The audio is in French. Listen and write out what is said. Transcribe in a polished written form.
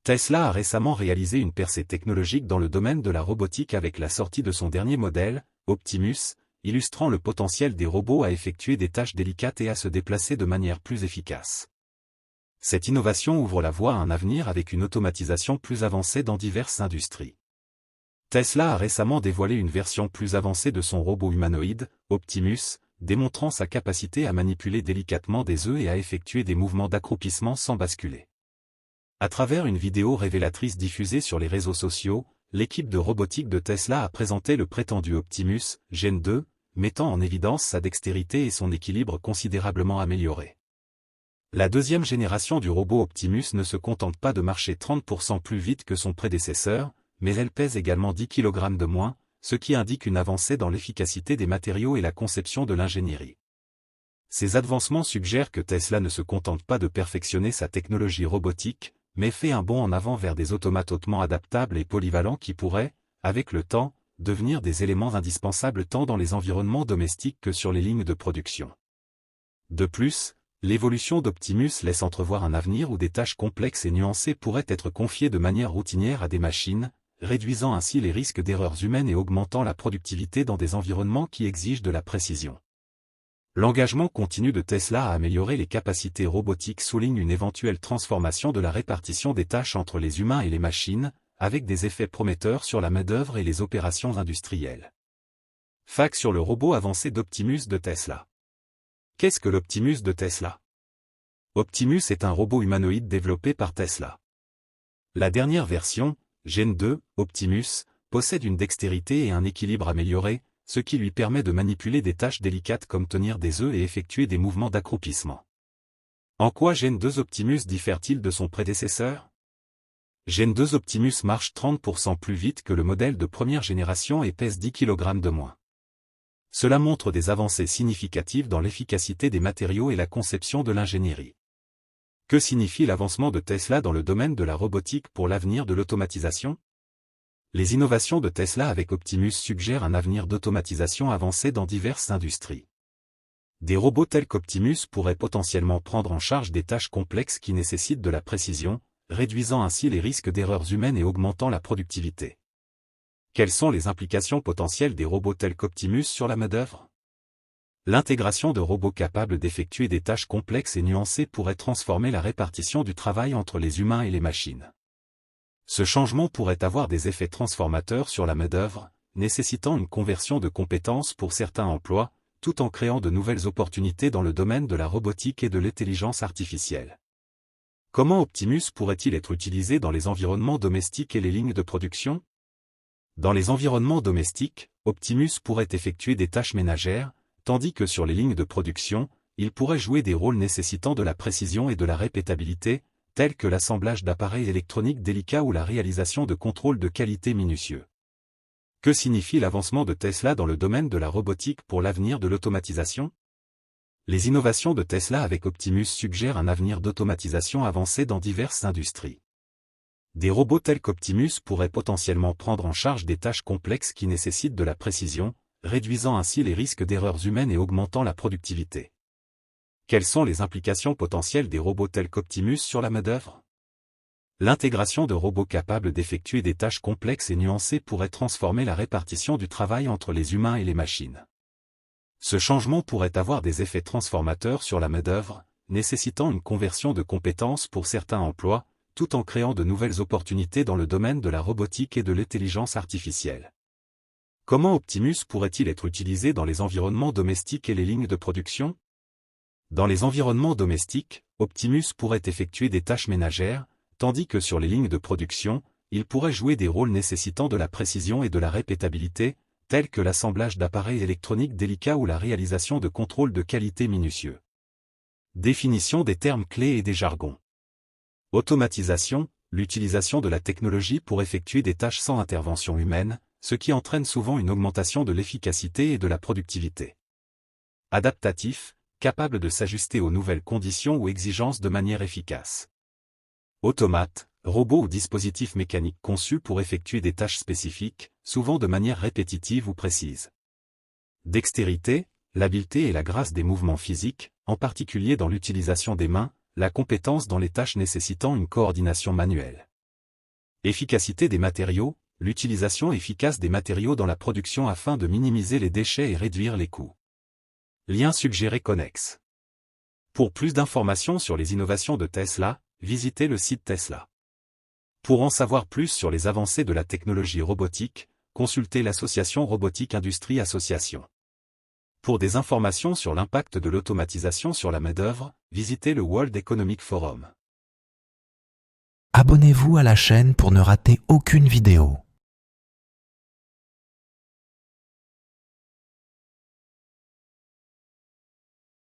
Tesla a récemment réalisé une percée technologique dans le domaine de la robotique avec la sortie de son dernier modèle, Optimus, illustrant le potentiel des robots à effectuer des tâches délicates et à se déplacer de manière plus efficace. Cette innovation ouvre la voie à un avenir avec une automatisation plus avancée dans diverses industries. Tesla a récemment dévoilé une version plus avancée de son robot humanoïde, Optimus, démontrant sa capacité à manipuler délicatement des œufs et à effectuer des mouvements d'accroupissement sans basculer. À travers une vidéo révélatrice diffusée sur les réseaux sociaux, l'équipe de robotique de Tesla a présenté le prétendu Optimus, Gen 2, mettant en évidence sa dextérité et son équilibre considérablement amélioré. La deuxième génération du robot Optimus ne se contente pas de marcher 30% plus vite que son prédécesseur, mais elle pèse également 10 kg de moins, ce qui indique une avancée dans l'efficacité des matériaux et la conception de l'ingénierie. Ces avancements suggèrent que Tesla ne se contente pas de perfectionner sa technologie robotique, mais fait un bond en avant vers des automates hautement adaptables et polyvalents qui pourraient, avec le temps, devenir des éléments indispensables tant dans les environnements domestiques que sur les lignes de production. De plus, l'évolution d'Optimus laisse entrevoir un avenir où des tâches complexes et nuancées pourraient être confiées de manière routinière à des machines, réduisant ainsi les risques d'erreurs humaines et augmentant la productivité dans des environnements qui exigent de la précision. L'engagement continu de Tesla à améliorer les capacités robotiques souligne une éventuelle transformation de la répartition des tâches entre les humains et les machines, avec des effets prometteurs sur la main-d'œuvre et les opérations industrielles. Fact sur le robot avancé d'Optimus de Tesla. Qu'est-ce que l'Optimus de Tesla? Optimus est un robot humanoïde développé par Tesla. La dernière version, Gen 2, Optimus, possède une dextérité et un équilibre améliorés, ce qui lui permet de manipuler des tâches délicates comme tenir des œufs et effectuer des mouvements d'accroupissement. En quoi Gen 2 Optimus diffère-t-il de son prédécesseur? Gen 2 Optimus marche 30% plus vite que le modèle de première génération et pèse 10 kg de moins. Cela montre des avancées significatives dans l'efficacité des matériaux et la conception de l'ingénierie. Que signifie l'avancement de Tesla dans le domaine de la robotique pour l'avenir de l'automatisation? Les innovations de Tesla avec Optimus suggèrent un avenir d'automatisation avancée dans diverses industries. Des robots tels qu'Optimus pourraient potentiellement prendre en charge des tâches complexes qui nécessitent de la précision, réduisant ainsi les risques d'erreurs humaines et augmentant la productivité. Quelles sont les implications potentielles des robots tels qu'Optimus sur la main-d'œuvre? L'intégration de robots capables d'effectuer des tâches complexes et nuancées pourrait transformer la répartition du travail entre les humains et les machines. Ce changement pourrait avoir des effets transformateurs sur la main-d'œuvre, nécessitant une conversion de compétences pour certains emplois, tout en créant de nouvelles opportunités dans le domaine de la robotique et de l'intelligence artificielle. Comment Optimus pourrait-il être utilisé dans les environnements domestiques et les lignes de production? Dans les environnements domestiques, Optimus pourrait effectuer des tâches ménagères, tandis que sur les lignes de production, il pourrait jouer des rôles nécessitant de la précision et de la répétabilité, tels que l'assemblage d'appareils électroniques délicats ou la réalisation de contrôles de qualité minutieux. Que signifie l'avancement de Tesla dans le domaine de la robotique pour l'avenir de l'automatisation? Les innovations de Tesla avec Optimus suggèrent un avenir d'automatisation avancée dans diverses industries. Des robots tels qu'Optimus pourraient potentiellement prendre en charge des tâches complexes qui nécessitent de la précision, réduisant ainsi les risques d'erreurs humaines et augmentant la productivité. Quelles sont les implications potentielles des robots tels qu'Optimus sur la main-d'œuvre? L'intégration de robots capables d'effectuer des tâches complexes et nuancées pourrait transformer la répartition du travail entre les humains et les machines. Ce changement pourrait avoir des effets transformateurs sur la main-d'œuvre, nécessitant une conversion de compétences pour certains emplois, tout en créant de nouvelles opportunités dans le domaine de la robotique et de l'intelligence artificielle. Comment Optimus pourrait-il être utilisé dans les environnements domestiques et les lignes de production? Dans les environnements domestiques, Optimus pourrait effectuer des tâches ménagères, tandis que sur les lignes de production, il pourrait jouer des rôles nécessitant de la précision et de la répétabilité, tels que l'assemblage d'appareils électroniques délicats ou la réalisation de contrôles de qualité minutieux. Définition des termes clés et des jargons. Automatisation, l'utilisation de la technologie pour effectuer des tâches sans intervention humaine, ce qui entraîne souvent une augmentation de l'efficacité et de la productivité. Adaptatif, capable de s'ajuster aux nouvelles conditions ou exigences de manière efficace. Automate, robot ou dispositif mécanique conçu pour effectuer des tâches spécifiques, souvent de manière répétitive ou précise. Dextérité, l'habileté et la grâce des mouvements physiques, en particulier dans l'utilisation des mains, la compétence dans les tâches nécessitant une coordination manuelle. Efficacité des matériaux, l'utilisation efficace des matériaux dans la production afin de minimiser les déchets et réduire les coûts. Lien suggéré connexe. Pour plus d'informations sur les innovations de Tesla, visitez le site Tesla. Pour en savoir plus sur les avancées de la technologie robotique, consultez l'association Robotique Industrie Association. Pour des informations sur l'impact de l'automatisation sur la main-d'œuvre, visitez le World Economic Forum. Abonnez-vous à la chaîne pour ne rater aucune vidéo.